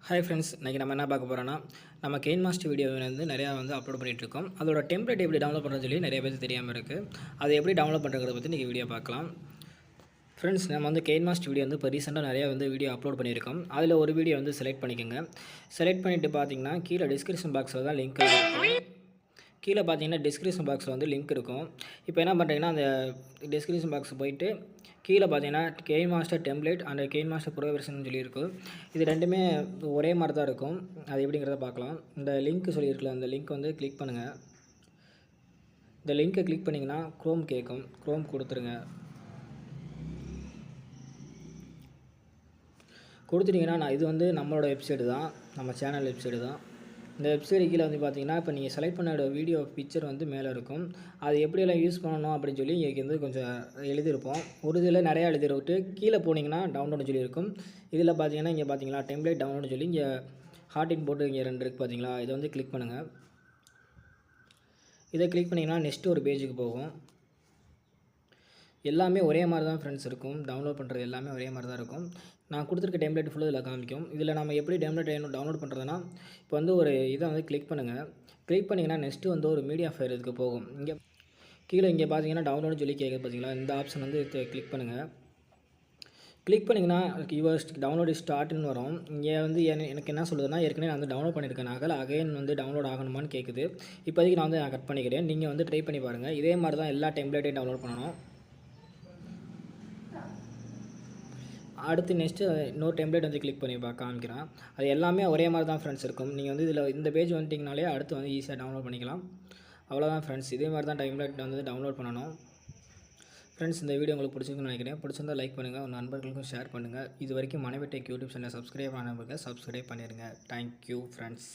Hi friends, இன்றைக்கி நம்ம என்ன பார்க்க போகிறோன்னா, நம்ம கெயின் மாஸ்டர் வீடியோ நிறையா அப்லோட் பண்ணிகிட்ருக்கோம். அதோட டெம்ப்ளேட் எப்படி டவுன்லோட் பண்ணுறதுன்னு சொல்லி நிறைய பேருக்கு தெரியாமல் இருக்குது. அதை எப்படி டவுன்லோட் பண்ணுறத பற்றி இன்றைக்கி வீடியோ பார்க்கலாம். ஃப்ரெண்ட்ஸ், நம்ம கெயின் மாஸ்டர் வீடியோ இப்போ ரீசெண்டாக நிறையா வீடியோ அப்லோட் பண்ணியிருக்கோம். அதில் ஒரு வீடியோ செலக்ட் பண்ணிக்கோங்க. செலக்ட் பண்ணிவிட்டு பார்த்தீங்கன்னா கீழே டிஸ்கிரிப்ஷன் பாக்ஸில் தான் லிங்க் கீழே பார்த்தீங்கன்னா டிஸ்கிரிப்ஷன் பாக்ஸில் லிங்க் இருக்கும். இப்போ என்ன பண்ணுறீங்கன்னா, அந்த டிஸ்கிரிப்ஷன் பாக்ஸ் போயிட்டு கீழே பார்த்தீங்கன்னா KineMaster template and KineMaster pro version சொல்லியிருக்கும். இது ரெண்டுமே ஒரே மாதிரி தான் இருக்கும். அது எப்படிங்கிறத பார்க்கலாம். இந்த லிங்க் சொல்லியிருக்கல, அந்த லிங்க் கிளிக் பண்ணுங்கள். இந்த லிங்க்கை கிளிக் பண்ணிங்கன்னா க்ரோம் கேட்கும். க்ரோம் கொடுத்துருங்க. கொடுத்துட்டிங்கன்னா இது நம்மளோட வெப்சைட்டு தான், நம்ம சேனல் வெப்சைட்டு தான். இந்த வெப்சைட் கீழே பார்த்தீங்கன்னா, இப்போ நீங்கள் செலக்ட் பண்ண வீடியோ பிக்சர் மேலே இருக்கும். அது எப்படியெல்லாம் யூஸ் பண்ணணும் அப்படின்னு சொல்லி இங்கே கொஞ்சம் எழுதியிருப்போம். ஒரு இதில் நிறையா எழுதிவிட்டு கீழே போனீங்கன்னா டவுன்லோடு சொல்லி இருக்கும். இதில் பார்த்தீங்கன்னா இங்கே பார்த்தீங்களா டெம்ப்ளேட் டவுன்லோடு சொல்லி இங்கே ஹார்டின் போட்டு இங்கே 2 இருக்குது பார்த்தீங்களா. இதை கிளிக் பண்ணுங்கள். இதை கிளிக் பண்ணிங்கன்னா நெக்ஸ்ட்டு ஒரு பேஜுக்கு போகும். எல்லாமே ஒரே மாதிரி தான் ஃப்ரெண்ட்ஸ் இருக்கும். டவுன்லோட் பண்ணுறது எல்லாமே ஒரே மாதிரி தான் இருக்கும். நான் கொடுத்துருக்க டெம்ப்ளேட் ஃபுல்லாக இதில் காமிக்கும். இதில் நம்ம எப்படி டவுன்லோட் பண்ணுறதுனா, இப்போ ஒரு இதை கிளிக் பண்ணுங்கள். கிளிக் பண்ணிங்கன்னா நெக்ஸ்ட்டு ஒரு மீடியா ஃபைல் இதுக்கு போகும். இங்கே கீழே இங்கே பார்த்தீங்கன்னா டவுன்லோடுன்னு சொல்லி கேட்குது பார்த்தீங்களா. இந்த ஆப்ஷன் கிளிக் பண்ணுங்கள். கிளிக் பண்ணிங்கன்னா யுவர் டவுன்லோட் ஸ்டார்ட்னு வரும். இங்கே எனக்கு என்ன சொல்லுதுன்னா, ஏற்கனவே நான் டவுன்லோட் பண்ணியிருக்கேன். அகைன் டவுன்லோட் ஆகணுமான்னு கேட்குது. இப்போதைக்கு நான் கட் பண்ணிக்கிறேன். நீங்கள் ட்ரை பண்ணி பாருங்கள். இதே மாதிரி தான் எல்லா டெம்ப்ளேட்டையும் டவுன்லோட் பண்ணணும். அடுத்து நெக்ஸ்ட்டு இன்னொரு டெம்ப்ளேட் கிளிக் பண்ணி காமிக்கிறேன். அது எல்லாமே ஒரே மாதிரி தான் ஃப்ரெண்ட்ஸ் இருக்கும். நீங்கள் இதில் இந்த பேஜ் வந்துட்டிங்கனாலே அடுத்து ஈஸியாக டவுன்லோட் பண்ணிக்கலாம். அவ்வளோதான் ஃப்ரெண்ட்ஸ். இதே மாதிரி தான் டெம்ப்ளேட் டவுன்லோட் பண்ணணும். ஃப்ரெண்ட்ஸ், இந்த வீடியோ உங்களுக்கு பிடிச்சிருக்குன்னு நினைக்கிறேன். பிடிச்சிருந்தால் லைக் பண்ணுங்கள், உங்கள் நண்பர்களுக்கும் ஷேர் பண்ணுங்கள். இது வரைக்கும் மனைவி டெக் யூடியூப் சேனல் சப்ஸ்கிரைப் பண்ணாமல் சப்ஸ்கிரைப் பண்ணிடுங்க. Thank you friends.